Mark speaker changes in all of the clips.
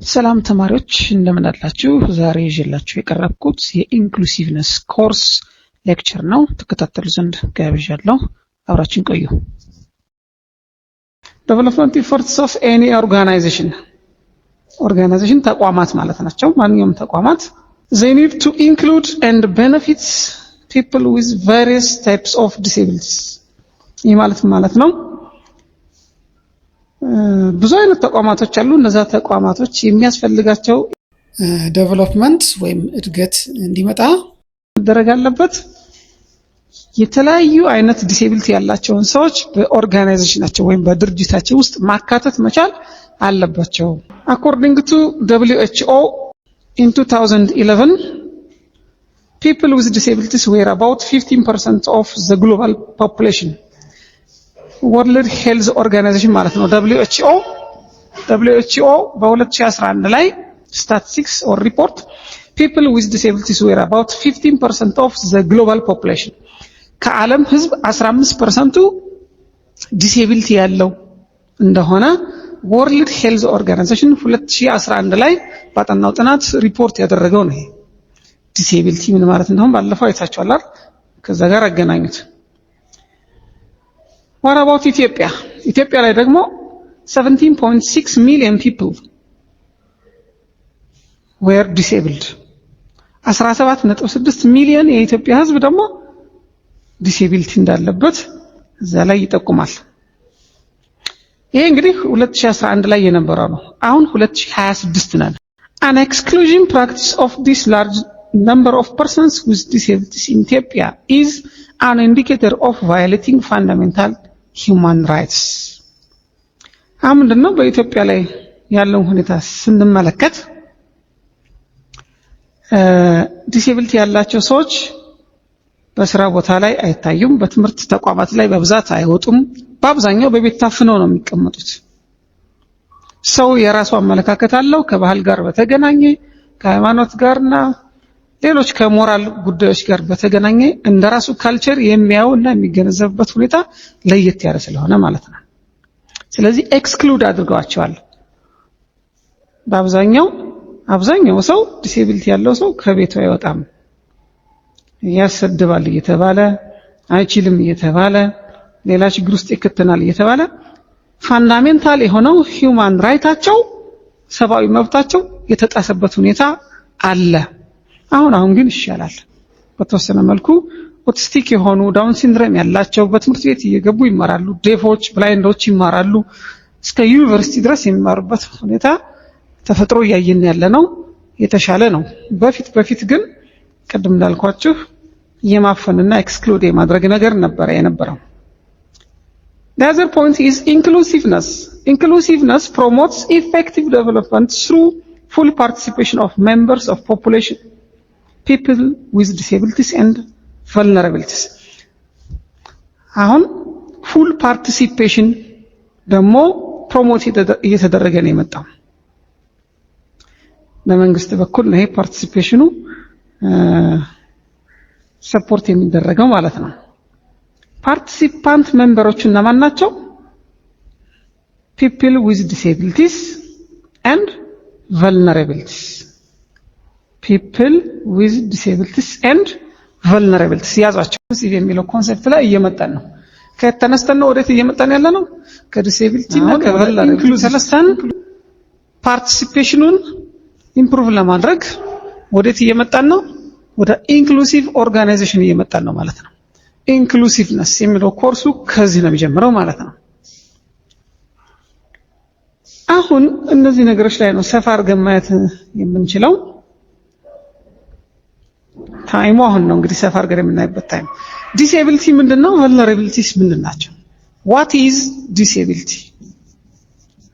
Speaker 1: ሰላም ተማሪዎች እንደምን አላችሁ? ዛሬ ይዤላችሁ የቀረብኩት የኢንክሉሲቭነስ ኮርስ ሌክቸር ነው። ተከታተሉ ዘንድ ጋብዣለሁ። አብራችን ቆዩ። ዴቨሎፕመንት ኢፎርትስ ኦፍ ኤኒ ኦርጋናይዜሽን ተቋማት ማለት ናቸው። ማንኛውም ተቋማት they need to include and benefit people with various types of disabilities። ይህ ማለት ነው ብዙ አይነት ተቋማቶች አሉ። እነዛ ተቋማቶች የሚያስፈልጋቸው ዴቨሎፕመንት ወይም እድገት እንዲመጣ መደረግ አለበት። የተለያዩ አይነት ዲሴቢሊቲ ያላቸውን ሰዎች በኦርጋናይዜሽናቸው ወይም በድርጅታቸው ውስጥ ማካተት መቻል አለባቸው። According to WHO in 2011 people with disabilities were about 15% of the global population. World Health Organization ማለት ነው WHO በ2011 ላይ statistics or report people with disabilities were about 15% of the global population. ከዓለም ህዝብ 15% ዲሴቢሊቲ ያለው እንደሆነ World Health Organization 2011 ላይ ባጠናው ጥናት ሪፖርት ያደረገው ነው። ዲሴቢሊቲ ምን ማለት እንደሆነ ባለፈው አይታችኋል አይደል? ከዛ ጋር አገናኙት። What about Ethiopia? ኢትዮጵያ ላይ ደግሞ 17.6 million people were disabled. 17.6 ሚሊዮን የኢትዮጵያ ህዝብ ደግሞ ዲሴቢሊቲ እንዳለበት እዛ ላይ ይጠቁማል። ይሄ እንግዲህ 2011 ላይ የነበረው ነው። አሁን 2026 ነን። An exclusion practice of this large number of persons with disabilities in Ethiopia is an indicator of violating fundamental human rights. ምንድነው በኢትዮጵያ ላይ ያለው ሁኔታ ስንመለከት ዲሴቢሊቲ ያላቸው ሰዎች በስራ ቦታ ላይ አይታዩም፣ በትምህርት ተቋማት ላይ በብዛት አይወጡም፣ በአብዛኛው በቤት ታፍነው ነው የሚቀመጡት። ሰው የራሱ አመለካከት አለው ከባህል ጋር በተገናኘ ከሃይማኖት ጋርና ሌሎች ከሞራል ጉዳዮች ጋር በተገናኘ እንደራሱ ካልቸር የሚያውና የሚገነዘብበት ሁኔታ ለየት ያለ ስለሆነ ማለት ነው። ስለዚህ ኤክስክሉድ አድርገዋቸዋል። አብዛኛው ሰው ዲሴቢሊቲ ያለው ሰው ከቤቱ አይወጣም፣ ያሰድባል እየተባለ አይችልም እየተባለ ሌላ ችግር ውስጥ ይከተናል እየተባለ ፋንዳሜንታል የሆነው ሂዩማን ራይታቸው ሰብአዊ መብታቸው የተጣሰበት ሁኔታ አለ። አሁን ግን ይሻላል። በተወሰነ መልኩ ኦቲስቲክ የሆኑ ዳውን ሲንድሮም ያላቸው በትምህርት ቤት እየገቡ ይማራሉ። ዴፎች ብላይንዶች ይማራሉ። እስከ ዩኒቨርሲቲ ድረስ የሚማሩበት ሁኔታ ተፈጥሮ እያየን ያለ ነው። የተሻለ ነው። በፊት ግን ቀደም እንዳልኳችሁ የማፈንና ኤክስክሉድ የማድረግ ነገር የነበረው። The other point is inclusiveness. Inclusiveness promotes effective development through full participation of members of population, people with disabilities and vulnerabilities. አሁን full participation ደግሞ ፕሮሞት እየተደረገ ነው የመጣው በመንግስት በኩል ነው። ይሄ ፓርቲሲፔሽኑ ሰፖርት የሚደረገው ማለት ነው። ፓርቲሲፓንት ሜምበሮች እነማን ናቸው? people with disabilities and vulnerabilities. people with disabilities and vulnerabilities ያዟቸው። እዚህ የሚለው ኮንሰፕት ላይ እየመጣን ነው። ከተነስተን ነው ወዴት እየመጣን ያለ ነው? ከዲሴቢሊቲ እና ከቨልነራቢሊቲ ተነስተን ፓርቲሲፔሽኑን ኢምፕሩቭ ለማድረግ ወዴት እየመጣን ነው? ወደ ኢንክሉሲቭ ኦርጋናይዜሽን እየመጣን ነው ማለት ነው። ኢንክሉሲቭነስ የሚለው ኮርሱ ከዚህ ነው የሚጀምረው ማለት ነው። አሁን እነዚህ ነገሮች ላይ ነው ሰፋ አድርገን ማየት የምንችለው። ታይሙ አሁን ነው እንግዲህ ሰፋ አድርገን የምናይበት ታይም። ዲሴቢሊቲ ምንድነው? ቨልነራቢሊቲስ ምንድናቸው? what is disability?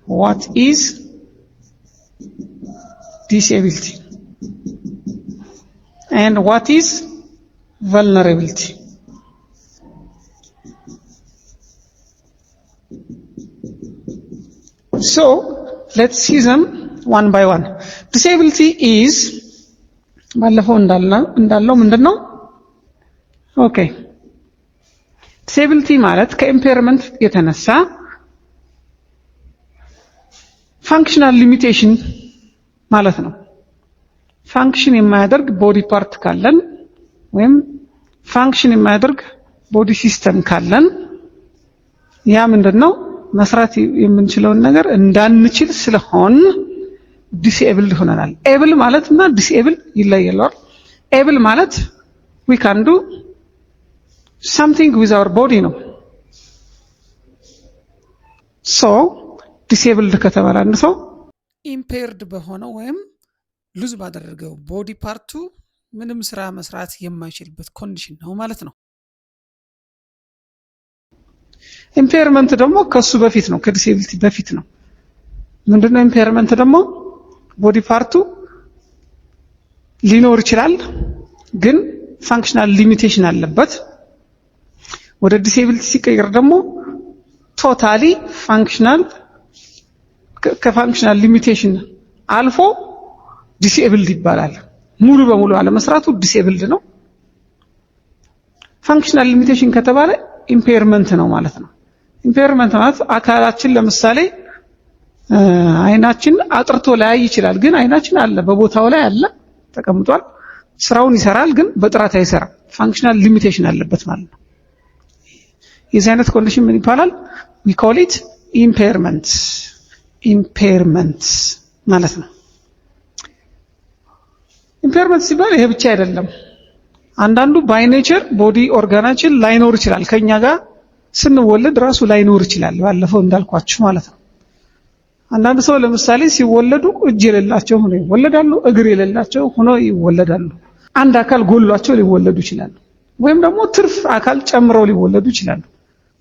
Speaker 1: what is disability and what is vulnerability? So let's see them one by one. Disability is ባለፈው እንዳለው ምንድነው? ኦኬ ዲሴቢሊቲ ማለት ከኢምፔርመንት የተነሳ ፋንክሽናል ሊሚቴሽን ማለት ነው። ፋንክሽን የማያደርግ ቦዲ ፓርት ካለን ወይም ፋንክሽን የማያደርግ ቦዲ ሲስተም ካለን ያ ምንድነው መስራት የምንችለውን ነገር እንዳንችል ስለሆን ዲስኤብልድ ሆነናል። ኤብል ማለትና ዲስኤብል ይለያያል። ኤብል ማለት we can do something with our body ነው። ሶ ዲስኤብልድ ከተባለ አንድ ሰው ኢምፔርድ በሆነው ወይም ሉዝ ባደረገው ቦዲ ፓርቱ ምንም ስራ መስራት የማይችልበት ኮንዲሽን ነው ማለት ነው። ኢምፔርመንት ደግሞ ከሱ በፊት ነው፣ ከዲስኤቢሊቲ በፊት ነው። ምንድነው ኢምፔርመንት ደግሞ? ቦዲ ፓርቱ ሊኖር ይችላል ግን ፋንክሽናል ሊሚቴሽን አለበት። ወደ ዲስኤቢሊቲ ሲቀየር ደግሞ ቶታሊ ፋንክሽናል ከፋንክሽናል ሊሚቴሽን አልፎ ዲስኤብልድ ይባላል። ሙሉ በሙሉ አለመስራቱ ዲስኤብልድ ነው። ፋንክሽናል ሊሚቴሽን ከተባለ ኢምፔርመንት ነው ማለት ነው። ኢምፔርመንት ማለት አካላችን ለምሳሌ አይናችን አጥርቶ ላይ ይችላል፣ ግን አይናችን አለ፣ በቦታው ላይ አለ፣ ተቀምጧል፣ ስራውን ይሰራል፣ ግን በጥራት አይሰራም። ፋንክሽናል ሊሚቴሽን አለበት ማለት ነው። የዚህ አይነት ኮንዲሽን ምን ይባላል? we call it impairment ማለት ነው። ኢምፔርመንት ሲባል ይሄ ብቻ አይደለም። አንዳንዱ ባይ ኔቸር ቦዲ ኦርጋናችን ላይኖር ይችላል። ከኛ ጋር ስንወለድ ራሱ ላይኖር ይችላል፣ ባለፈው እንዳልኳችሁ ማለት ነው። አንዳንድ ሰው ለምሳሌ ሲወለዱ እጅ የሌላቸው ሆነው ይወለዳሉ፣ እግር የሌላቸው ሆነው ይወለዳሉ። አንድ አካል ጎሏቸው ሊወለዱ ይችላሉ፣ ወይም ደግሞ ትርፍ አካል ጨምረው ሊወለዱ ይችላሉ።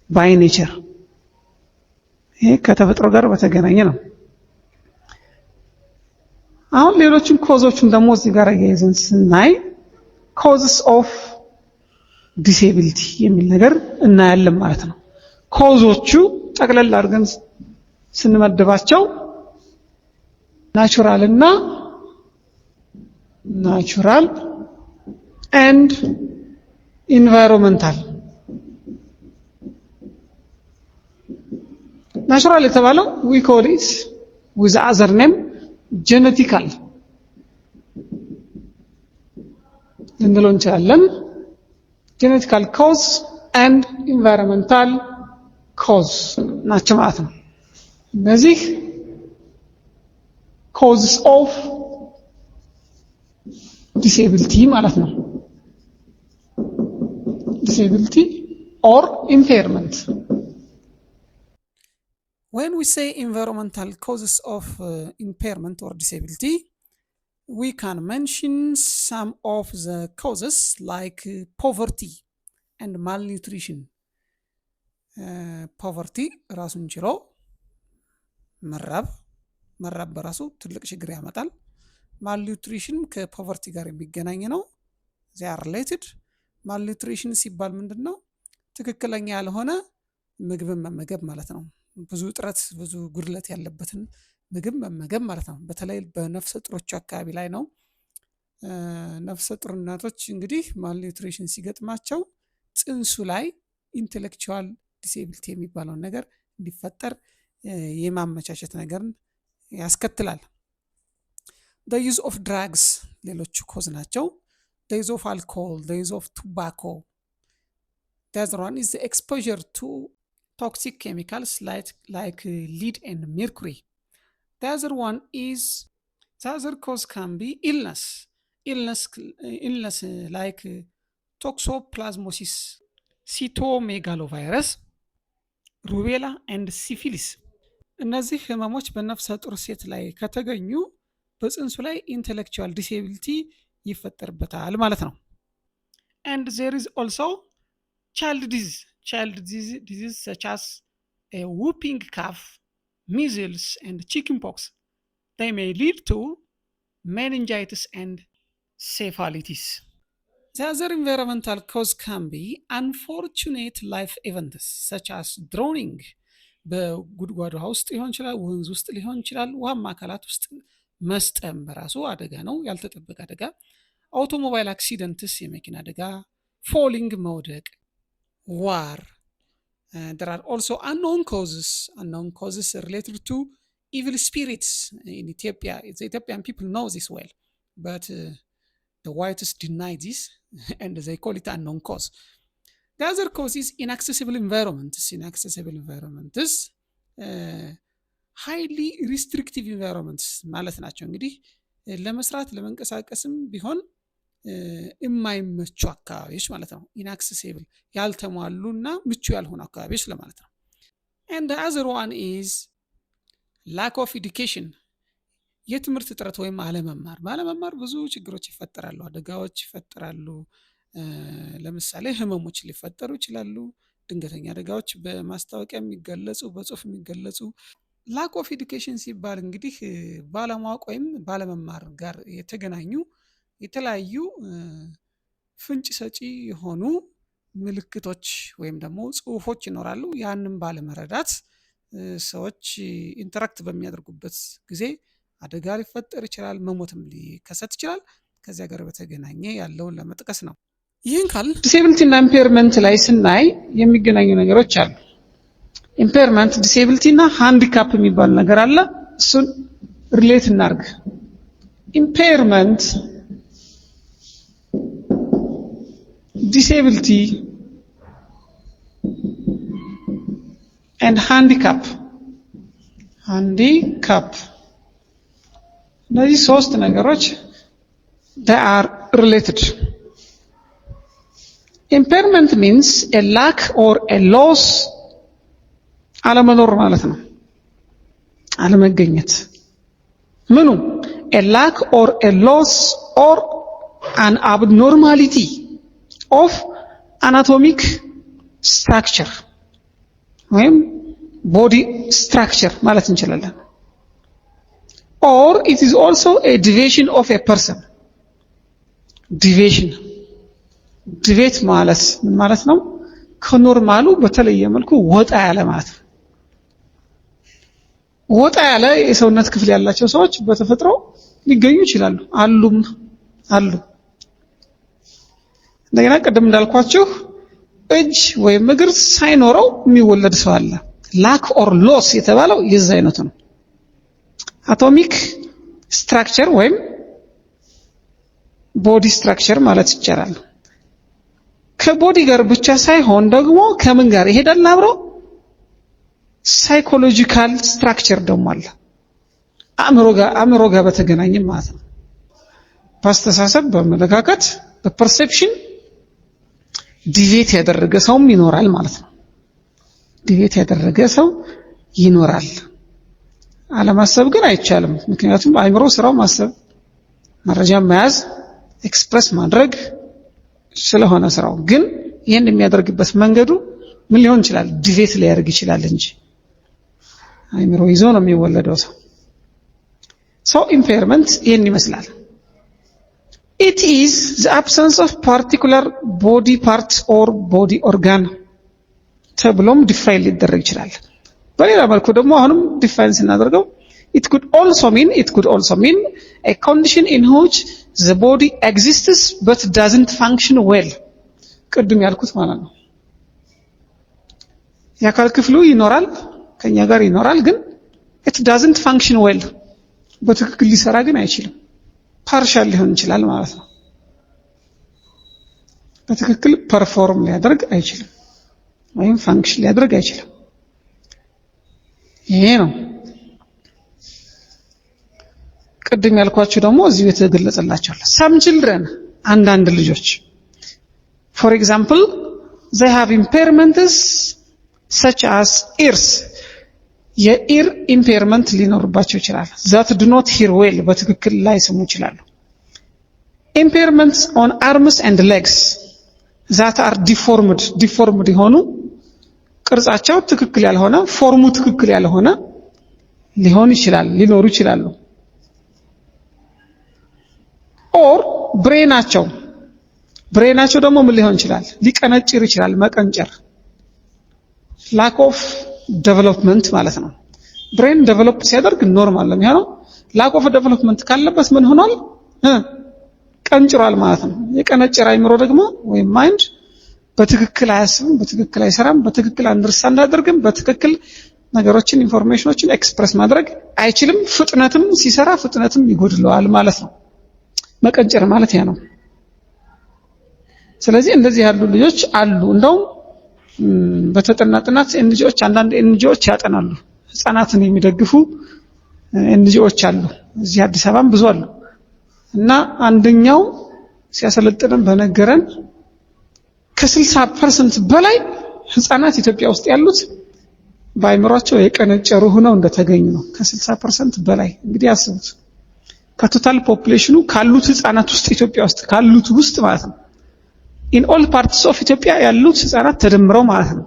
Speaker 1: ባይ ኔቸር ይሄ ከተፈጥሮ ጋር በተገናኘ ነው። አሁን ሌሎችን ኮዞችን ደግሞ እዚህ ጋር ያይዘን ስናይ causes of disability የሚል ነገር እናያለን ማለት ነው። ኮዞቹ ጠቅለል አድርገን ስንመድባቸው ናቹራል and environmental። ናቹራል የተባለው we call it with other name genetical ልንለው እንችላለን። genetical cause and environmental cause ናቸው ማለት ነው። እነዚህ causes of disability ማለት ነው። disability or impairment. When we say environmental causes of impairment or disability, we can mention some of the causes like poverty and malnutrition. poverty ራሱን ችሎ መራብ በራሱ ትልቅ ችግር ያመጣል። malnutrition ከፖቨርቲ ጋር የሚገናኝ ነው። they are related። malnutrition ሲባል ምንድነው? ትክክለኛ ያልሆነ ምግብን መመገብ ማለት ነው። ብዙ እጥረት ብዙ ጉድለት ያለበትን ምግብ መመገብ ማለት ነው። በተለይ በነፍሰ ጡሮች አካባቢ ላይ ነው። ነፍሰ ጡር እናቶች እንግዲህ malnutrition ሲገጥማቸው ጽንሱ ላይ ኢንተሌክቹዋል ዲሴቢሊቲ የሚባለውን ነገር እንዲፈጠር የማመቻቸት ነገርን ያስከትላል። the use of drugs ሌሎች ኮዝ ናቸው። the use of alcohol, the use of tobacco. The other one is the exposure to toxic chemicals like lead and mercury. The other one is the other cause can be illness like toxoplasmosis, cytomegalovirus, rubella and syphilis. እነዚህ ህመሞች በነፍሰ ጡር ሴት ላይ ከተገኙ በጽንሱ ላይ ኢንተሌክቹዋል ዲሴቢሊቲ ይፈጠርበታል ማለት ነው። and there is also child disease such as a whooping cough, measles and chickenpox. They may lead to meningitis and cephalitis. The other environmental cause can be unfortunate life events such as drowning. በጉድጓድ ውስጥ ሊሆን ይችላል፣ ወንዝ ውስጥ ሊሆን ይችላል፣ ውሃማ አካላት ውስጥ መስጠም በራሱ አደጋ ነው፣ ያልተጠበቀ አደጋ። አውቶሞባይል አክሲደንትስ የመኪና አደጋ፣ ፎሊንግ መውደቅ፣ war. There are also unknown causes related to evil spirits in Ethiopia. The Ethiopian people know this well, but the whites deny this and they call it unknown cause. The other cause is inaccessible environments. Inaccessible environments, highly restrictive environments ማለት ናቸው። እንግዲህ ለመስራት ለመንቀሳቀስም ቢሆን የማይመቹ አካባቢዎች ማለት ነው። inaccessible ያልተሟሉና ምቹ ያልሆኑ አካባቢዎች ለማለት ነው። and the other one is lack of education የትምህርት እጥረት ወይም አለመማር። ባለመማር ብዙ ችግሮች ይፈጠራሉ፣ አደጋዎች ይፈጠራሉ። ለምሳሌ ህመሞች ሊፈጠሩ ይችላሉ። ድንገተኛ አደጋዎች በማስታወቂያ የሚገለጹ በጽሁፍ የሚገለጹ። lack of education ሲባል እንግዲህ ባለማወቅ ወይም ባለመማር ጋር የተገናኙ የተለያዩ ፍንጭ ሰጪ የሆኑ ምልክቶች ወይም ደግሞ ጽሁፎች ይኖራሉ። ያንን ባለመረዳት ሰዎች ኢንተራክት በሚያደርጉበት ጊዜ አደጋ ሊፈጠር ይችላል፣ መሞትም ሊከሰት ይችላል። ከዚያ ጋር በተገናኘ ያለውን ለመጥቀስ ነው። ይህን ካል ዲሴቢሊቲ እና ኢምፔርመንት ላይ ስናይ የሚገናኙ ነገሮች አሉ። ኢምፔርመንት፣ ዲሴቢሊቲ እና ሃንዲካፕ የሚባል ነገር አለ። እሱን ሪሌት እናርግ። ኢምፔርመንት፣ ዲሴቢሊቲ and handicap እነዚህ ሶስት ነገሮች they are related. Impairment means a lack or a loss አለመኖር ማለት ነው፣ አለመገኘት። ምኑ? a lack or a loss or an abnormality of anatomic structure ወይም body structure ማለት እንችላለን። or it is also a deviation of a person. deviate ማለት ምን ማለት ነው? ከኖርማሉ በተለየ መልኩ ወጣ ያለ ማለት ነው። ወጣ ያለ የሰውነት ክፍል ያላቸው ሰዎች በተፈጥሮ ሊገኙ ይችላሉ፣ አሉ። እንደገና ቀደም እንዳልኳችሁ እጅ ወይም እግር ሳይኖረው የሚወለድ ሰው አለ። lack or loss የተባለው የዛ አይነቱ ነው። አቶሚክ ስትራክቸር ወይም ቦዲ ስትራክቸር ማለት ይቻላል። ከቦዲ ጋር ብቻ ሳይሆን ደግሞ ከምን ጋር ይሄዳል አብሮ? ሳይኮሎጂካል ስትራክቸር ደግሞ አለ። አእምሮ ጋር በተገናኘ ማለት ነው። በአስተሳሰብ፣ በመለካከት፣ በፐርሴፕሽን ዲቬት ያደረገ ሰውም ይኖራል ማለት ነው። ዲቬት ያደረገ ሰው ይኖራል። አለማሰብ ግን አይቻልም። ምክንያቱም አእምሮ ስራው ማሰብ፣ መረጃ መያዝ፣ ኤክስፕረስ ማድረግ ስለሆነ ስራው። ግን ይሄን የሚያደርግበት መንገዱ ምን ሊሆን ይችላል? ዲቬት ሊያደርግ ይችላል እንጂ አእምሮ ይዞ ነው የሚወለደው ሰው። ሰው ኢምፔርመንት ይሄን ይመስላል። It is the absence of particular body parts or body organ ተብሎም ዲፋይን ሊደረግ ይችላል። በሌላ መልኩ ደግሞ አሁንም ዲፋይን ስናደርገው it could also mean a condition in which the body exists but doesn't function well. ቅድም ያልኩት ማለት ነው። የአካል ክፍሉ ይኖራል፣ ከኛ ጋር ይኖራል፣ ግን it doesn't function well በትክክል ሊሰራ ግን አይችልም። ፓርሻል ሊሆን ይችላል ማለት ነው። በትክክል ፐርፎርም ሊያደርግ አይችልም ወይም ፋንክሽን ሊያደርግ አይችልም። ይሄ ነው። ቅድም ያልኳችሁ ደግሞ እዚህ የተገለጸላችሁ አለ። some children አንዳንድ ልጆች for example they have impairments such as ears የኢር ኢምፔርመንት ሊኖርባቸው ይችላል። that do not hear well በትክክል ላይ ስሙ ይችላሉ። impairments on arms and legs that are deformed የሆኑ ቅርጻቸው ትክክል ያልሆነ፣ ፎርሙ ትክክል ያልሆነ ሊሆን ይችላል፣ ሊኖሩ ይችላሉ። or ብሬናቸው ደግሞ ምን ሊሆን ይችላል? ሊቀነጭር ይችላል፣ መቀንጨር። lack of development ማለት ነው። ብሬን ዴቨሎፕ ሲያደርግ ኖርማል ነው የሚሆነው። lack of development ካለበት ምን ሆኗል? ቀንጭሯል ማለት ነው። የቀነጨረ አይምሮ ደግሞ ወይም ማይንድ በትክክል አያስብም፣ በትክክል አይሰራም፣ በትክክል አንደርስታንድ አያደርግም፣ በትክክል ነገሮችን ኢንፎርሜሽኖችን ኤክስፕረስ ማድረግ አይችልም። ፍጥነትም ሲሰራ ፍጥነትም ይጎድለዋል ማለት ነው። መቀንጨር ማለት ያ ነው። ስለዚህ እንደዚህ ያሉ ልጆች አሉ። እንደውም በተጠና ጥናት ኤንጂኦዎች አንዳንድ ኤንጂኦዎች ያጠናሉ። ህፃናትን የሚደግፉ ኤንጂኦዎች አሉ። እዚህ አዲስ አበባም ብዙ አሉ። እና አንደኛው ሲያሰለጥነን በነገረን ከ60% በላይ ህፃናት ኢትዮጵያ ውስጥ ያሉት በአይምሯቸው የቀነጨሩ ሆነው እንደተገኙ ነው። ከ60% በላይ እንግዲህ አስቡት። ከቶታል ፖፑሌሽኑ ካሉት ህፃናት ውስጥ ኢትዮጵያ ውስጥ ካሉት ውስጥ ማለት ነው። in all parts of ኢትዮጵያ ያሉት ህፃናት ተደምረው ማለት ነው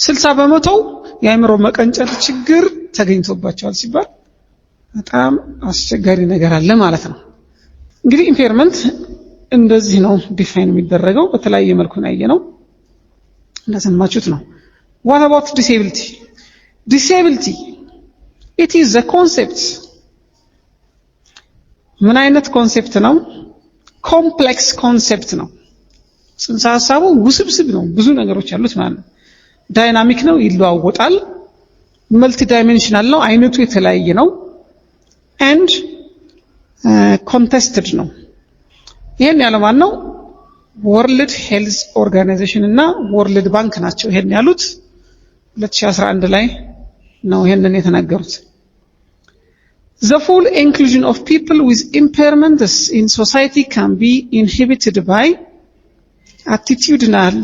Speaker 1: 60% የአይምሮ መቀንጨር ችግር ተገኝቶባቸዋል ሲባል በጣም አስቸጋሪ ነገር አለ ማለት ነው። እንግዲህ ኢምፔርመንት እንደዚህ ነው ዲፋይን የሚደረገው። በተለያየ መልኩ ነው ያየነው፣ እንደሰማችሁት ነው። what about disability? disability it is a concept። ምን አይነት ኮንሴፕት ነው? ኮምፕሌክስ ኮንሴፕት ነው። ጽንሰ ሐሳቡ ውስብስብ ነው፣ ብዙ ነገሮች ያሉት ማለት ነው። ዳይናሚክ ነው፣ ይለዋወጣል። መልቲ ዳይሜንሽናል ነው፣ አይነቱ የተለያየ ነው። and contested ነው። ይሄን ያለው ማን ነው? ወርልድ ሄልዝ ኦርጋናይዜሽን እና ወርልድ ባንክ ናቸው ይሄን ያሉት 2011 ላይ ነው ይሄንን የተናገሩት። The full inclusion of people with impairments in society can be inhibited by attitudinal,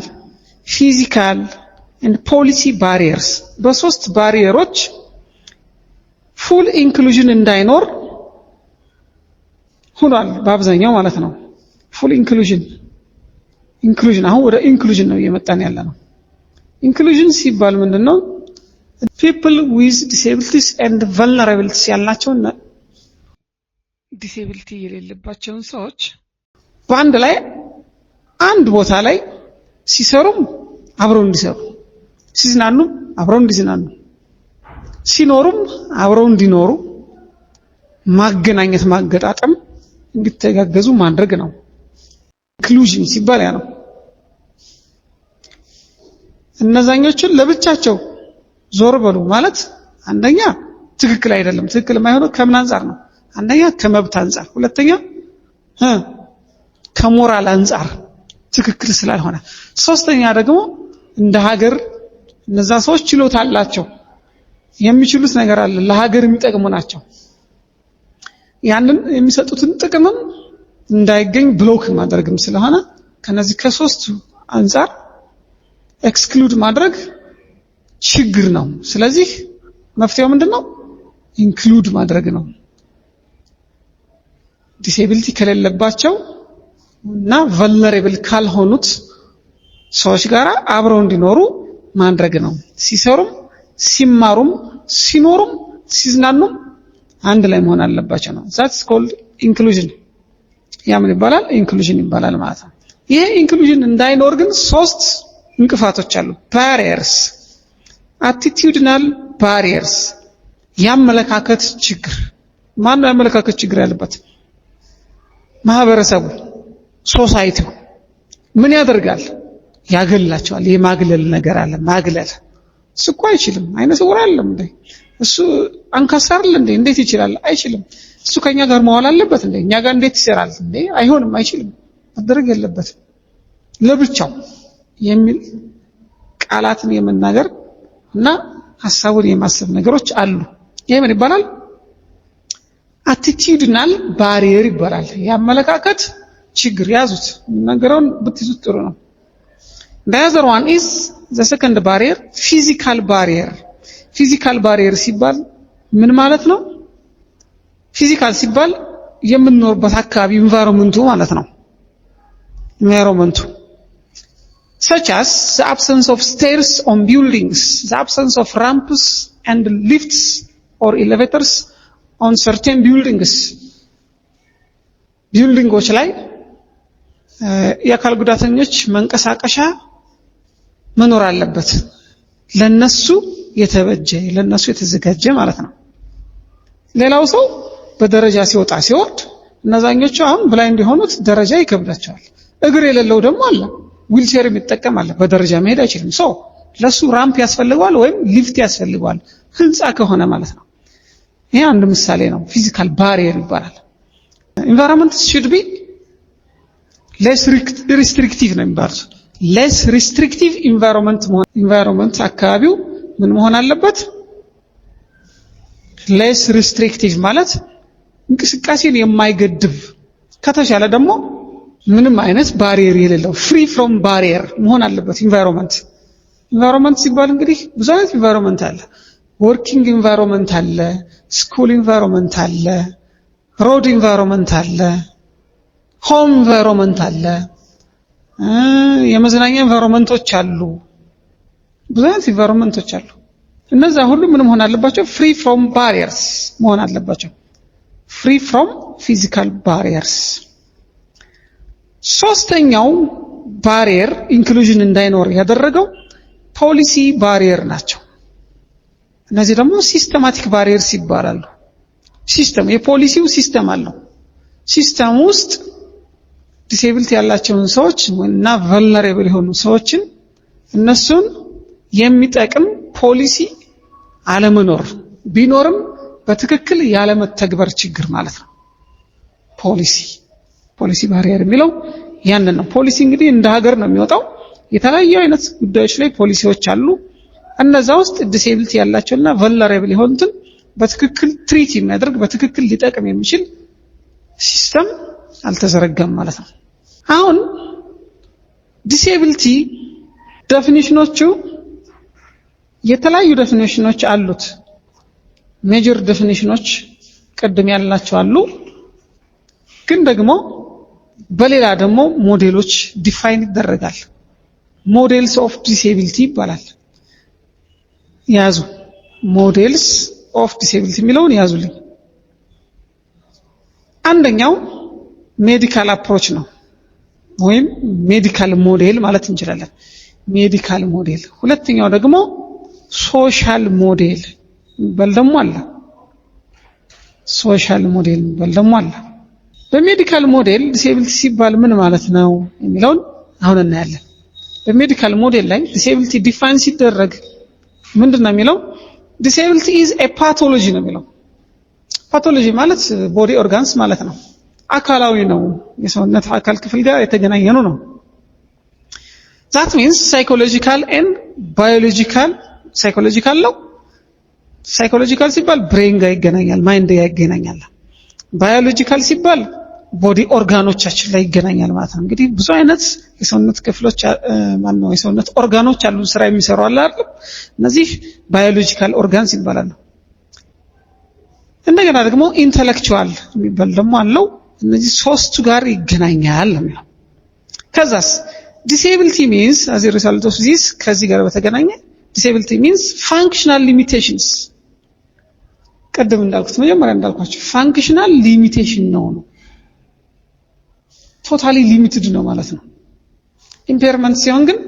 Speaker 1: physical and policy barriers። በሶስት ባሪየሮች ፉል ኢንክሉዥን እንዳይኖር ሆኗል በአብዛኛው ማለት ነው። ፉል ኢንክሉዥን አሁን ወደ ኢንክሉዥን ነው እየመጣን ያለ ነው። ኢንክሉዥን ሲባል ምንድነው? people with disabilities and vulnerabilities ያላቸውን ዲሴቢሊቲ የሌለባቸውን ሰዎች በአንድ ላይ አንድ ቦታ ላይ ሲሰሩም አብረው እንዲሰሩ፣ ሲዝናኑም አብረው እንዲዝናኑ፣ ሲኖሩም አብረው እንዲኖሩ ማገናኘት ማገጣጠም እንዲተጋገዙ ማድረግ ነው ኢንክሉዥን ሲባል ያ ነው። እነዛኞቹን ለብቻቸው ዞር በሉ ማለት አንደኛ ትክክል አይደለም። ትክክል የማይሆነው ከምን አንፃር ነው? አንደኛ ከመብት አንፃር፣ ሁለተኛ ከሞራል አንፃር ትክክል ስላልሆነ፣ ሶስተኛ ደግሞ እንደ ሀገር እነዛ ሰዎች ችሎታ አላቸው፣ የሚችሉት ነገር አለ፣ ለሀገር የሚጠቅሙ ናቸው። ያንን የሚሰጡትን ጥቅምም እንዳይገኝ ብሎክ ማድረግም ስለሆነ ከነዚህ ከሶስቱ አንፃር ኤክስክሉድ ማድረግ ችግር ነው። ስለዚህ መፍትሄው ምንድነው? ኢንክሉድ ማድረግ ነው። ዲሴቢሊቲ ከሌለባቸው እና ቨልነሬብል ካልሆኑት ሰዎች ጋር አብረው እንዲኖሩ ማድረግ ነው። ሲሰሩም ሲማሩም ሲኖሩም ሲዝናኑም አንድ ላይ መሆን አለባቸው ነው። that's called inclusion። ያ ምን ይባላል? ኢንክሉዥን ይባላል ማለት ነው። ይሄ ኢንክሉዥን እንዳይኖር ግን ሶስት እንቅፋቶች አሉ። ባሪየርስ፣ attitudinal barriers ያመለካከት ችግር። ማን ነው ያመለካከት ችግር ያለበት? ማህበረሰቡ፣ ሶሳይቲው ምን ያደርጋል? ያገላቸዋል። የማግለል ነገር አለ። ማግለል እሱ እኮ አይችልም፣ አይነ ስውር አይደለም እንዴ? እሱ አንካሳ አይደል እንዴ? እንዴት ይችላል? አይችልም። እሱ ከኛ ጋር መዋል አለበት እንዴ? እኛ ጋር እንዴት ይሰራል እንዴ? አይሆንም፣ አይችልም፣ ማድረግ የለበትም ለብቻው የሚል ቃላትን የመናገር እና ሐሳቡን የማሰብ ነገሮች አሉ። ይሄ ምን ይባላል? attitudinal barrier ይባላል። ያመለካከት ችግር። ያዙት፣ ነገሩን ብትይዙት ጥሩ ነው። the other one is the second barrier, physical barrier። physical barrier ሲባል ምን ማለት ነው? ፊዚካል ሲባል የምንኖርበት አካባቢ ኢንቫይሮመንቱ ማለት ነው። ኢንቫይሮመንቱ such as the absence of stairs on buildings, the absence of ramps and lifts or elevators on certain buildings። ቢልዲንጎች ላይ የአካል ጉዳተኞች መንቀሳቀሻ መኖር አለበት፣ ለነሱ የተበጀ ለነሱ የተዘጋጀ ማለት ነው። ሌላው ሰው በደረጃ ሲወጣ ሲወርድ እነዛኞቹ አሁን ብላይንድ የሆኑት ደረጃ ይከብዳቸዋል። እግር የሌለው ደግሞ አለ፣ ዊልቸር የሚጠቀም አለ፣ በደረጃ መሄድ አይችልም። ለሱ ራምፕ ያስፈልገዋል ወይም ሊፍት ያስፈልገዋል ህንጻ ከሆነ ማለት ነው። ይሄ አንድ ምሳሌ ነው። ፊዚካል ባሪየር ይባላል። ኢንቫይሮንመንት should be less restrictive ነው የሚባለው። less restrictive ኢንቫይሮንመንት አካባቢው ምን መሆን አለበት? less restrictive ማለት እንቅስቃሴን የማይገድብ ከተሻለ ደግሞ ምንም አይነት ባሪየር የሌለው ፍሪ ፍሮም ባሪየር መሆን አለበት ኢንቫይሮንመንት ሲባል እንግዲህ ብዙ አይነት ኢንቫይሮንመንት አለ። ወርኪንግ ኢንቫይሮንመንት አለ፣ ስኩል ኢንቫይሮንመንት አለ፣ ሮድ ኢንቫይሮንመንት አለ፣ ሆም ኢንቫይሮንመንት አለ፣ የመዝናኛ ኢንቫይሮንመንቶች አሉ። ብዙ አይነት ኢንቫይሮንመንቶች አሉ። እነዛ ሁሉ ምን መሆን አለባቸው? ፍሪ ፍሮም ባሪየርስ መሆን አለባቸው። ፍሪ ፍሮም ፊዚካል ባሪየርስ። ሶስተኛው ባሪየር ኢንክሉዥን እንዳይኖር ያደረገው ፖሊሲ ባሪየር ናቸው። እነዚህ ደግሞ ሲስተማቲክ ባሪየርስ ይባላሉ። ሲስተም የፖሊሲው ሲስተም አለው። ሲስተም ውስጥ ዲሴቢሊቲ ያላቸውን ሰዎች እና ቨልነራብል የሆኑ ሰዎችን እነሱን የሚጠቅም ፖሊሲ አለመኖር ቢኖርም በትክክል ያለመተግበር ችግር ማለት ነው። ፖሊሲ ባሪየር የሚለው ያንን ነው። ፖሊሲ እንግዲህ እንደ ሀገር ነው የሚወጣው። የተለያዩ አይነት ጉዳዮች ላይ ፖሊሲዎች አሉ። እነዛ ውስጥ ዲሴቢሊቲ ያላቸውና ቨልነራብል የሆኑትን በትክክል ትሪት የሚያደርግ በትክክል ሊጠቅም የሚችል ሲስተም አልተዘረጋም ማለት ነው። አሁን ዲሴቢሊቲ ዴፊኒሽኖቹ የተለያዩ ዴፊኒሽኖች አሉት። ሜጀር ዴፊኒሽኖች ቅድም ያላቸው አሉ። ግን ደግሞ በሌላ ደግሞ ሞዴሎች ዲፋይን ይደረጋል። ሞዴልስ ኦፍ ዲሴቢሊቲ ይባላል። ያዙ። ሞዴልስ ኦፍ ዲሴቢሊቲ የሚለውን ያዙልኝ። አንደኛው ሜዲካል አፕሮች ነው ወይም ሜዲካል ሞዴል ማለት እንችላለን። ሜዲካል ሞዴል። ሁለተኛው ደግሞ ሶሻል ሞዴል በልደሞ አለ። ሶሻል ሞዴል በልደሞ አለ። በሜዲካል ሞዴል ዲሴቢሊቲ ሲባል ምን ማለት ነው የሚለውን አሁን እናያለን። በሜዲካል ሞዴል ላይ ዲሴቢሊቲ ዲፋይን ሲደረግ ምንድነው የሚለው? ዲሴቢሊቲ ኢዝ ኤ ፓቶሎጂ ነው የሚለው። ፓቶሎጂ ማለት ቦዲ ኦርጋንስ ማለት ነው። አካላዊ ነው፣ የሰውነት አካል ክፍል ጋር የተገናኘ ነው። that means psychological and biological psychological ነው። ሳይኮሎጂካል ሲባል ብሬን ጋር ይገናኛል፣ ማይንድ ጋር ይገናኛል። ባዮሎጂካል ሲባል ቦዲ ኦርጋኖቻችን ላይ ይገናኛል ማለት ነው። እንግዲህ ብዙ አይነት የሰውነት ክፍሎች የሰውነት ኦርጋኖች አሉ፣ ስራ የሚሰሩ አለ አይደል? እነዚህ ባዮሎጂካል ኦርጋንስ ይባላሉ። እንደገና ደግሞ ኢንተሌክቹዋል የሚባል ደግሞ አለው። እነዚህ ሶስቱ ጋር ይገናኛል ነው። ከዛስ disability means as a result of this ከዚህ ጋር በተገናኘ disability means functional limitations ቀደም እንዳልኩት መጀመሪያ እንዳልኳችሁ functional limitation ነው ቶታሊ ሊሚትድ ነው ማለት ነው። ኢምፔርመንት ሲሆን ግን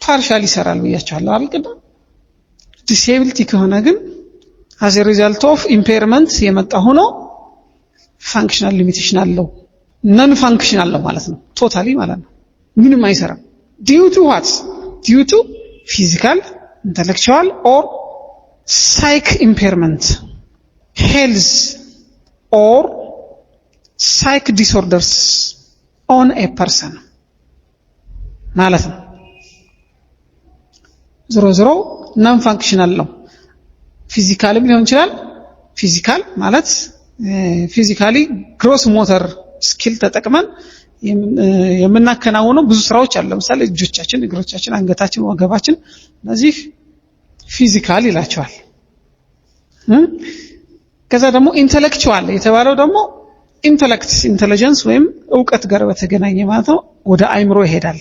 Speaker 1: ፓርሻሊ ይሰራል ብያችኋለሁ አይደል? ቀደም disability ከሆነ ግን as a result of impairment የመጣ ሆኖ functional limitation አለው፣ non functional ነው ማለት ነው። ቶታሊ ማለት ነው ምንም አይሰራም። due to what? due to physical, intellectual or psych impairment, health or psych disorders on a person ማለት ነው። ዞሮ non functional ነው። ፊዚካልም ሊሆን ይችላል። ፊዚካል ማለት ፊዚካሊ ግሮስ ሞተር ስኪል ተጠቅመን የምናከናውነው ብዙ ስራዎች አሉ። ለምሳሌ እጆቻችን፣ እግሮቻችን፣ አንገታችን፣ ወገባችን እነዚህ ፊዚካል ይላቸዋል። ከዛ ደግሞ ኢንተሌክቹዋል የተባለው ደግሞ ኢንተለጀንስ ወይም ዕውቀት ጋር በተገናኘ ማለት ነው፣ ወደ አይምሮ ይሄዳል።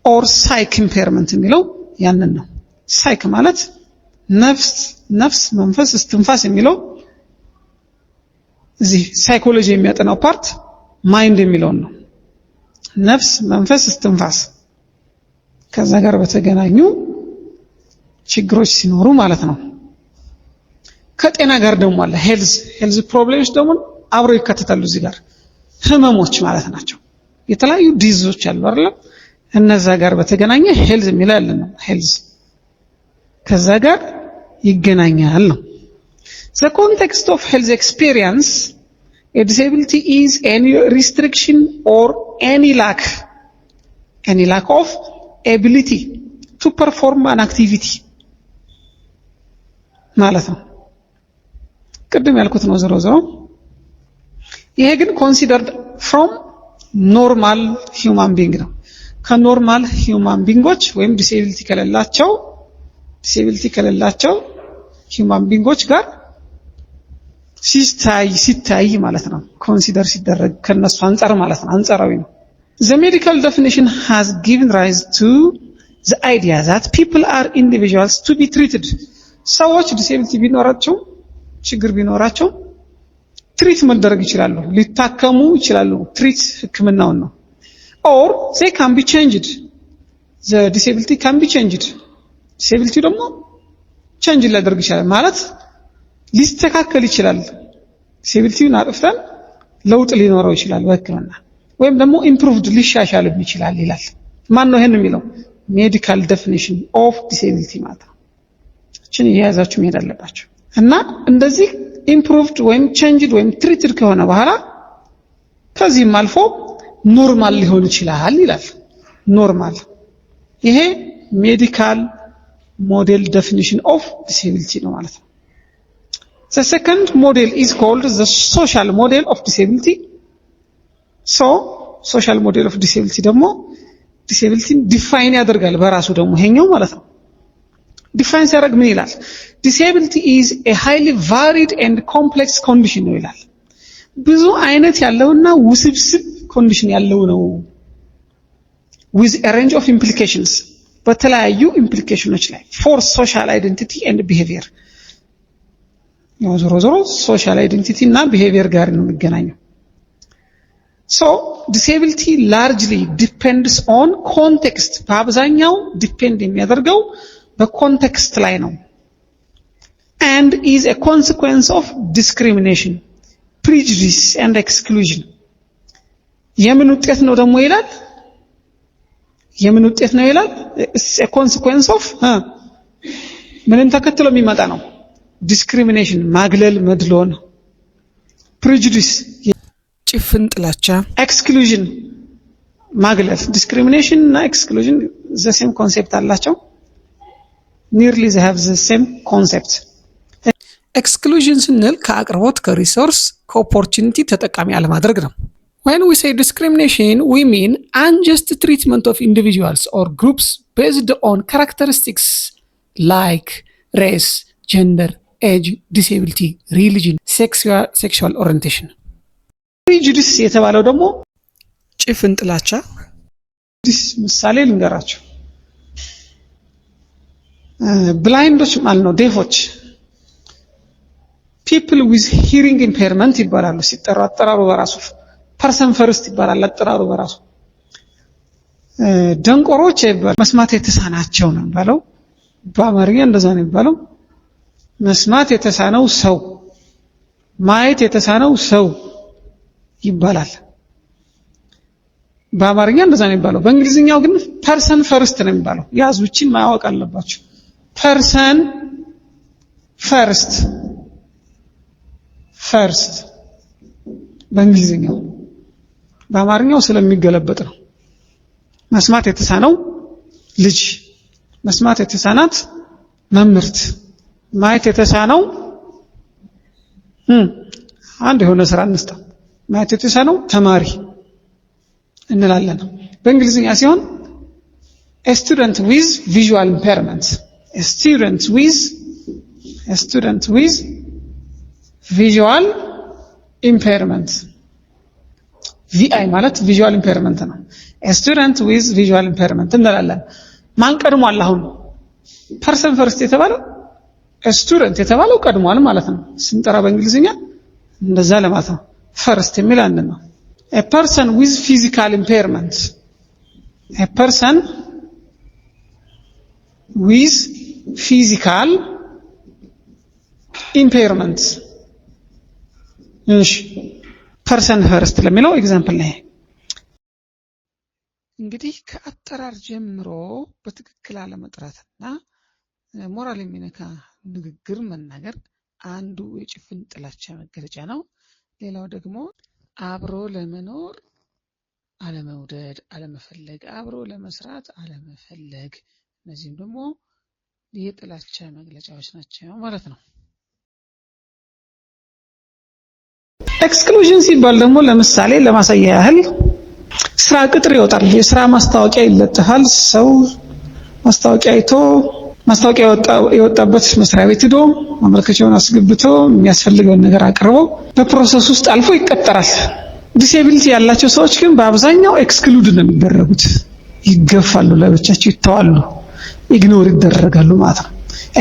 Speaker 1: ኦር ሳይክ ኢምፔርመንት የሚለው ያንን ነው። ሳይክ ማለት ነፍስ፣ መንፈስ፣ እስትንፋስ የሚለው እዚህ ሳይኮሎጂ የሚያጠናው ፓርት ማይንድ የሚለውን ነው። ነፍስ፣ መንፈስ፣ እስትንፋስ ከዛ ጋር በተገናኙ ችግሮች ሲኖሩ ማለት ነው። ከጤና ጋር ደግሞ አለ ሄልዝ ፕሮብሌምስ ደግሞ አብረው ይከተታሉ። እዚህ ጋር ህመሞች ማለት ናቸው። የተለያዩ ዲዚዞች አሉ አይደል? እነዛ ጋር በተገናኘ ሄልዝ የሚላል ነው። ሄልዝ ከዛ ጋር ይገናኛል ነው። The context of health experience, a disability is any restriction or any lack of ability to perform an activity ማለት ነው። ቅድም ያልኩት ነው ዞሮ ዞሮ። ይሄ ግን considered from normal human being ነው። ከኖርማል ሂዩማን ቢንጎች ወይም ዲሴቢሊቲ ከሌላቸው ሂዩማን ቢንጎች ጋር ሲታይ ማለት ነው። ኮንሲደር ሲደረግ ከነሱ አንፃር ማለት ነው። አንፃራዊ ነው። The medical definition has given rise to the idea that people are individuals to be treated. ሰዎች ዲሴቢሊቲ ቢኖራቸው ችግር ቢኖራቸው ትሪት መደረግ ይችላሉ፣ ሊታከሙ ይችላሉ። ትሪት ህክምናውን ነው። or they can be changed. The disability can be changed. disability ደግሞ change ሊያደርግ ይችላል ማለት ሊስተካከል ይችላል። disability-ን አጥፍተን ለውጥ ሊኖረው ይችላል በህክምና ወይም ደግሞ improved ሊሻሻልም ይችላል ይላል። ማን ነው ይሄን የሚለው? medical definition of disability ማለት ነው። እቺን እያያዛችሁ መሄድ አለባችሁ። እና እንደዚህ improved ወይም changed ወይም treated ከሆነ በኋላ ከዚህም አልፎ ኖርማል ሊሆን ይችላል ይላል። ኖርማል ይሄ ሜዲካል ሞዴል ዴፊኒሽን ኦፍ ዲሴቢሊቲ ነው ማለት ነው። The second model is called the social model of disability. So social model of disability ደግሞ ዲሴቢሊቲን ዲፋይን ያደርጋል በራሱ ደግሞ ይሄኛው ማለት ነው። ዲፋይን ሲያደርግ ምን ይላል? Disability is a highly varied and complex condition ነው ይላል። ብዙ አይነት ያለውና ውስብስብ ኮንዲሽን ያለው ነው። with a range of implications በተለያዩ ኢምፕሊኬሽኖች ላይ for social identity and behavior ነው። ዞሮ ዞሮ ሶሻል አይደንቲቲ እና ቢሄቪየር ጋር ነው የሚገናኘው። so disability largely depends on context በአብዛኛው ዲፔንድ የሚያደርገው በኮንቴክስት ላይ ነው። and is a consequence of discrimination, prejudice and exclusion. የምን ውጤት ነው ደግሞ ይላል? የምን ውጤት ነው ይላል? it's a consequence of ምንን ተከትሎ የሚመጣ ነው? discrimination ማግለል መድሎ ነው። prejudice ጭፍን ጥላቻ፣ exclusion ማግለል። discrimination እና exclusion the same concept አላቸው። nearly they have the same concept. exclusion ስንል ከአቅርቦት ከሪሶርስ ከኦፖርቹኒቲ ተጠቃሚ አለማድረግ ነው። When we say discrimination, we mean unjust treatment of individuals or groups based on characteristics like race, gender, age, disability, religion, sexual orientation. prejudice የተባለው ደግሞ ጭፍን ጥላቻ። ምሳሌ ልንገራችሁ። ብላይንዶች ማለት ነው ዴፎች people with hearing impairment ይባላሉ ሲጠሩ። አጠራሩ በራሱ ፐርሰን ፈርስት ይባላል አጠራሩ በራሱ። ደንቆሮች ይባላሉ መስማት የተሳናቸው ነው ባለው። በአማርኛ እንደዛ ነው የሚባለው። መስማት የተሳነው ሰው፣ ማየት የተሳነው ሰው ይባላል። በአማርኛ እንደዛ ነው የሚባለው። በእንግሊዝኛው ግን ፐርሰን ፈርስት ነው የሚባለው። ያዙችን ማወቅ አለባችሁ። ፐርሰን ፈርስት በእንግሊዝኛው። በአማርኛው ስለሚገለበጥ ነው። መስማት የተሳነው ልጅ፣ መስማት የተሳናት መምህርት፣ ማየት የተሳነው አንድ የሆነ ስራ እንስታ፣ ማየት የተሳነው ተማሪ እንላለን። በእንግሊዝኛ ሲሆን a student with visual impairment, a student with visual impairment. VI ማለት visual impairment ነው። a student with visual impairment እንላለን። ማን ቀድሟል? አሁን ፐርሰን ፈርስት የተባለው ስቱደንት የተባለው ቀድሟል ማለት ነው። ስንጠራ በእንግሊዝኛ እንደዛ ለማለት ነው። ፈርስት የሚል አንድ ነው። a person with physical impairment, a person with physical impairment. እሺ ፐርሰን ፈርስት ለሚለው ኤግዛምፕል ነው። እንግዲህ ከአጠራር ጀምሮ በትክክል አለመጥራትና ሞራል የሚነካ ንግግር መናገር አንዱ የጭፍን ጥላቻ መገለጫ ነው። ሌላው ደግሞ አብሮ ለመኖር አለመውደድ፣ አለመፈለግ፣ አብሮ ለመስራት አለመፈለግ፣ እነዚህም ደግሞ የጥላቻ መግለጫዎች ናቸው ማለት ነው። ኤክስክሉዥን ሲባል ደግሞ ለምሳሌ ለማሳያ ያህል ስራ ቅጥር ይወጣል፣ የስራ ማስታወቂያ ይለጠፋል። ሰው ማስታወቂያ አይቶ ማስታወቂያ የወጣበት መስሪያ ቤት ሄዶ ማመልከቻውን አስገብቶ የሚያስፈልገውን ነገር አቅርቦ በፕሮሰስ ውስጥ አልፎ ይቀጠራል። ዲሴቢሊቲ ያላቸው ሰዎች ግን በአብዛኛው ኤክስክሉድ ነው የሚደረጉት፣ ይገፋሉ፣ ለብቻቸው ይተዋሉ፣ ኢግኖር ይደረጋሉ ማለት ነው።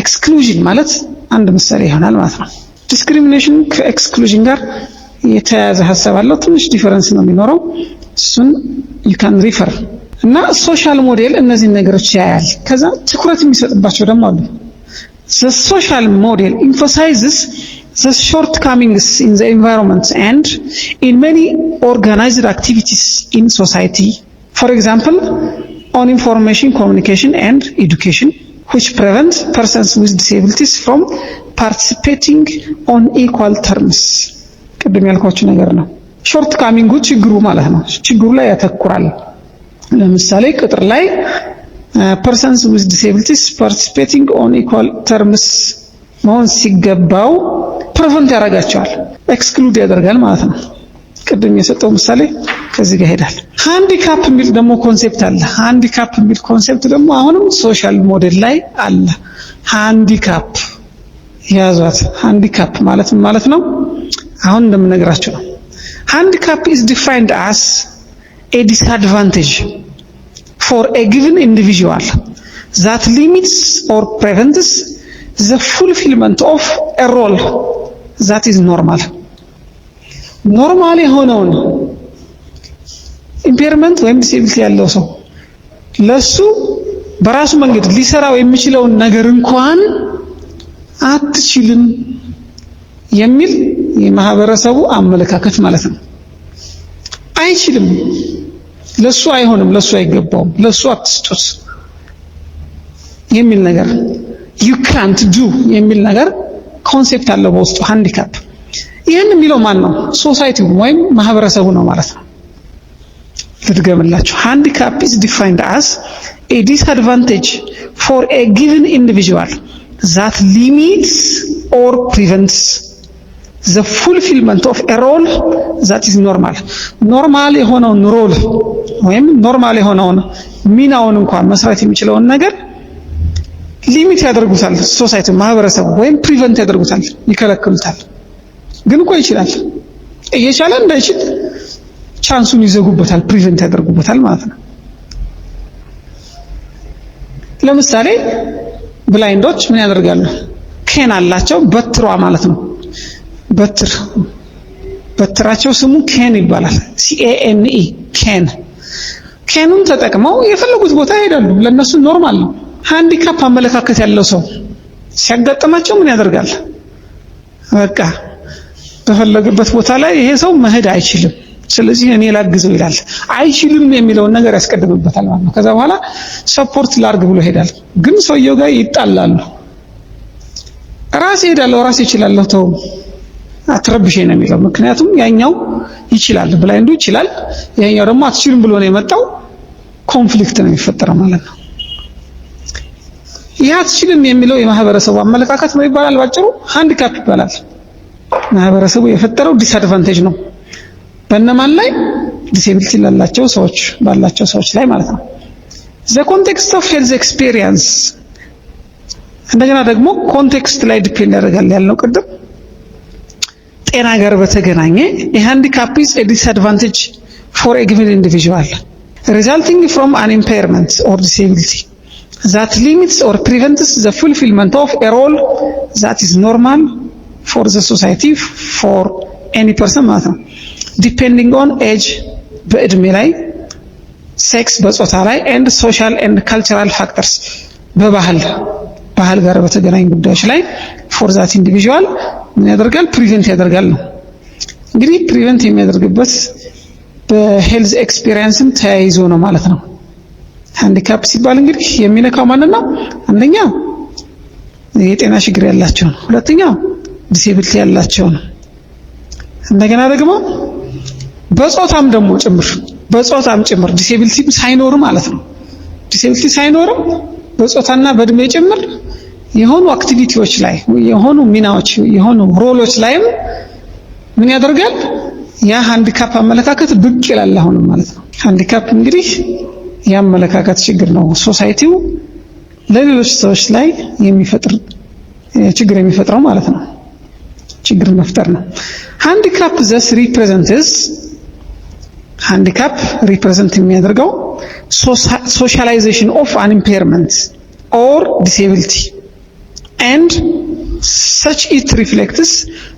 Speaker 1: ኤክስክሉዥን ማለት አንድ ምሳሌ ይሆናል ማለት ነው። ዲስክሪሚኔሽን ከኤክስክሉዥን ጋር የተያያዘ ሐሳብ አለው፣ ትንሽ ዲፈረንስ ነው የሚኖረው። እሱን you can refer እና ሶሻል ሞዴል እነዚህ ነገሮች ያያል። ከዛ ትኩረት የሚሰጥባቸው ደግሞ አሉ። the social model emphasizes the shortcomings in the environment and in many organized activities in society, for example on information communication and education, which prevent persons with disabilities from participating on equal terms. ቅድም ያልኳችሁ ነገር ነው። ሾርት ካሚንጉ ችግሩ ማለት ነው። ችግሩ ላይ ያተኩራል። ለምሳሌ ቅጥር ላይ persons with disabilities participating on equal terms መሆን ሲገባው ፕሪቨንት ያደርጋቸዋል፣ ኤክስክሉድ ያደርጋል ማለት ነው። ቅድም የሰጠው ምሳሌ ከዚህ ጋር ሄዳል። ሃንዲካፕ የሚል ደግሞ ኮንሴፕት አለ። ሃንዲካፕ የሚል ኮንሴፕት ደግሞ አሁንም ሶሻል ሞዴል ላይ አለ። ሃንዲካፕ ያዟት። ሃንዲካፕ ማለት ነው አሁን እንደምነግራችሁ ነው። handicap is defined as a disadvantage for a given individual that limits or prevents the fulfillment of a role that is normal. ኖርማል የሆነውን ኢምፔርመንት ወይም ዲሴቢሊቲ ያለው ሰው ለሱ በራሱ መንገድ ሊሰራው የሚችለውን ነገር እንኳን አትችልም የሚል የማህበረሰቡ አመለካከት ማለት ነው። አይችልም፣ ለሱ አይሆንም፣ ለሱ አይገባውም፣ ለሱ አትስጡት የሚል ነገር you can't do የሚል ነገር ኮንሴፕት አለው በውስጡ ሃንዲካፕ። ይሄን የሚለው ማን ነው? ሶሳይቲው ወይም ማህበረሰቡ ነው ማለት ነው። ልድገምላችሁ። handicap is defined as a disadvantage for a given individual that limits or prevents the fulfillment of a role that is normal. ኖርማል የሆነውን ሮል ወይም ኖርማል የሆነውን ሚናውን እንኳን መስራት የሚችለውን ነገር ሊሚት ያደርጉታል ሶሳይቲ ማህበረሰቡ፣ ወይም ፕሪቨንት ያደርጉታል፣ ይከለክሉታል። ግን እኮ ይችላል፣ እየቻለ እንዳይችል ቻንሱን ይዘጉበታል፣ ፕሪቨንት ያደርጉበታል ማለት ነው። ለምሳሌ ብላይንዶች ምን ያደርጋሉ? ኬን አላቸው፣ በትሯ ማለት ነው። በትራቸው ስሙ ኬን ይባላል። CANE ኬን። ኬኑን ተጠቅመው የፈለጉት ቦታ ይሄዳሉ፣ ለነሱ ኖርማል ነው። ሃንዲካፕ አመለካከት ያለው ሰው ሲያጋጥማቸው ምን ያደርጋል? በቃ በፈለገበት ቦታ ላይ ይሄ ሰው መሄድ አይችልም፣ ስለዚህ እኔ ላግዘው ይላል። አይችልም የሚለውን ነገር ያስቀድምበታል ማለት ነው። ከዛ በኋላ ሰፖርት ላርግ ብሎ ይሄዳል። ግን ሰውየው ጋር ይጣላሉ። ራሴ ሄዳለሁ፣ ራሴ እችላለሁ፣ ተው አትረብሽኝ ነው የሚለው። ምክንያቱም ያኛው ይችላል፣ ብላይንዱ ይችላል፣ ያኛው ደግሞ አትችልም ብሎ ነው የመጣው። ኮንፍሊክት ነው የሚፈጠረው ማለት ነው። ይህ አትችልም የሚለው የማህበረሰቡ አመለካከት ነው ይባላል። ባጭሩ ሃንዲካፕ ይባላል። ማህበረሰቡ የፈጠረው ዲስአድቫንቴጅ ነው። በእነማን ላይ? ዲሴቢሊቲ ላላቸው ሰዎች፣ ባላቸው ሰዎች ላይ ማለት ነው። the context of health experience እንደገና ደግሞ ኮንቴክስት ላይ ዲፔንድ ያደርጋል ያልነው ቅድም። ጤና ጋር በተገናኘ የሃንዲካፕ is a disadvantage for a given individual resulting from an impairment or disability that limits or prevents the fulfillment of a role that is normal for the society for any person ማለት ነው። depending on age በእድሜ ላይ፣ ሴክስ በጾታ ላይ and social and cultural factors በባህል ጋር በተገናኙ ጉዳዮች ላይ for that individual ምን ያደርጋል? ፕሪቨንት ያደርጋል ነው። እንግዲህ ፕሪቨንት የሚያደርግበት በሄልዝ ኤክስፒሪየንስም ተያይዞ ነው ማለት ነው። ሃንዲካፕ ሲባል እንግዲህ የሚነካው ማንን ነው? አንደኛ የጤና ችግር ያላቸው ነው። ሁለተኛ ዲሴቢሊቲ ያላቸው ነው። እንደገና ደግሞ በጾታም ጭምር ዲሴቢሊቲ ሳይኖር ማለት ነው። ዲሴቢሊቲ ሳይኖርም በጾታና በእድሜ ጭምር የሆኑ አክቲቪቲዎች ላይ የሆኑ ሚናዎች የሆኑ ሮሎች ላይም ምን ያደርጋል? ያ ሃንዲካፕ አመለካከት ብቅ ይላል አሁንም ማለት ነው። ሃንዲካፕ እንግዲህ የአመለካከት ችግር ነው። ሶሳይቲው ለሌሎች ሰዎች ላይ የሚፈጥር ችግር የሚፈጥረው ማለት ነው። ችግር መፍጠር ነው። ሃንዲካፕ ዘስ ሪፕሬዘንት የሚያደርገው socialization of an impairment or disability and such it reflects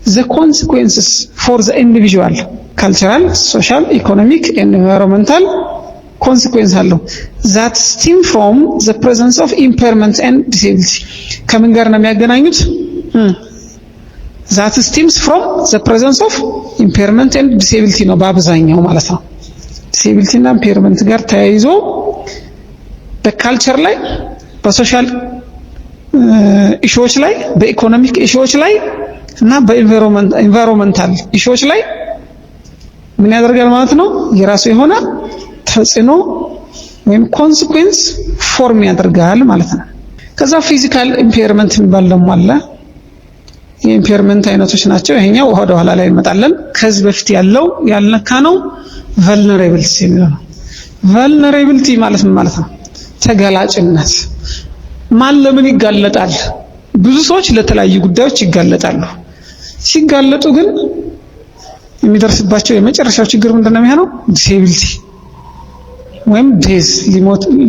Speaker 1: the consequences for the individual cultural, social, economic and environmental consequences አለው that stem from the presence of impairment and disability ከምን ጋር ነው የሚያገናኙት? that stems from the presence of impairment and disability ነው በአብዛኛው ማለት ነው። disability እና impairment ጋር ተያይዞ በካልቸር ላይ በሶሻል ኢሹዎች ላይ በኢኮኖሚክ ኢሹዎች ላይ እና በኢንቫይሮንመንታል ኢሹዎች ላይ ምን ያደርጋል ማለት ነው? የራሱ የሆነ ተጽዕኖ ወይም ኮንሲኩዌንስ ፎርም ያደርጋል ማለት ነው። ከዛ ፊዚካል ኢምፔርመንት የሚባል ደግሞ አለ። የኢምፔርመንት አይነቶች ናቸው። ይሄኛው ወደ ኋላ ላይ እንመጣለን። ከዚህ በፊት ያለው ያልነካ ነው ቨልነራቢሊቲ የሚለው ነው። ቨልነራቢሊቲ ማለት ምን ማለት ነው? ተጋላጭነት። ማን ለምን ይጋለጣል? ብዙ ሰዎች ለተለያዩ ጉዳዮች ይጋለጣሉ። ሲጋለጡ ግን የሚደርስባቸው የመጨረሻው ችግር ምንድነው የሚሆነው? ዲሴቢሊቲ ወይም ዴዝ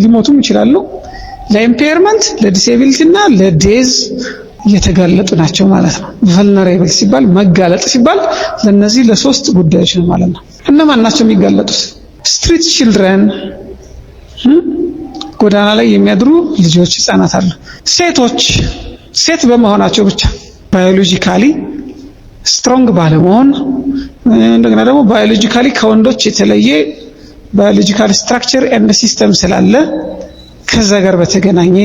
Speaker 1: ሊሞቱም ይችላሉ። ለኢምፔርመንት ለዲሴቢሊቲ እና ለዴዝ የተጋለጡ ናቸው ማለት ነው። ቨልነራብል ሲባል መጋለጥ ሲባል ለነዚህ ለሶስት ጉዳዮች ነው ማለት ነው። እነማን ናቸው የሚጋለጡት? ስትሪት ቺልድረን ጎዳና ላይ የሚያድሩ ልጆች ህፃናት አሉ። ሴት በመሆናቸው ብቻ ባዮሎጂካሊ ስትሮንግ ባለመሆን እንደገና ደግሞ ባዮሎጂካሊ ከወንዶች የተለየ ባዮሎጂካል ስትራክቸር ኤንድ ሲስተም ስላለ ከዛ ጋር በተገናኘ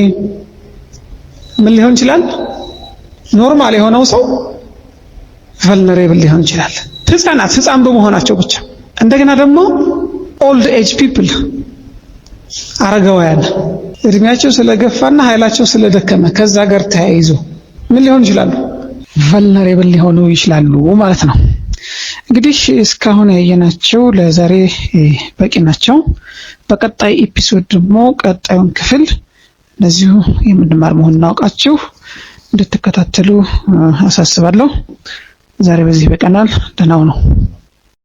Speaker 1: ምን ሊሆን ይችላል? ኖርማል የሆነው ሰው ቨልነራብል ሊሆን ይችላል። ህፃን በመሆናቸው ብቻ። እንደገና ደግሞ ኦልድ ኤጅ ፒፕል አረጋውያን እድሜያቸው ስለገፋና ኃይላቸው ስለደከመ ከዛ ጋር ተያይዞ ምን ሊሆን ይችላሉ? ቨልነራብል ሊሆኑ ይችላሉ ማለት ነው። እንግዲህ እስካሁን ያየናቸው ለዛሬ በቂ ናቸው። በቀጣይ ኤፒሶድ ደግሞ ቀጣዩን ክፍል ለዚሁ የምንማር መሆኑን እናውቃችሁ እንድትከታተሉ አሳስባለሁ። ዛሬ በዚህ በቀናል። ደህና ሁኑ።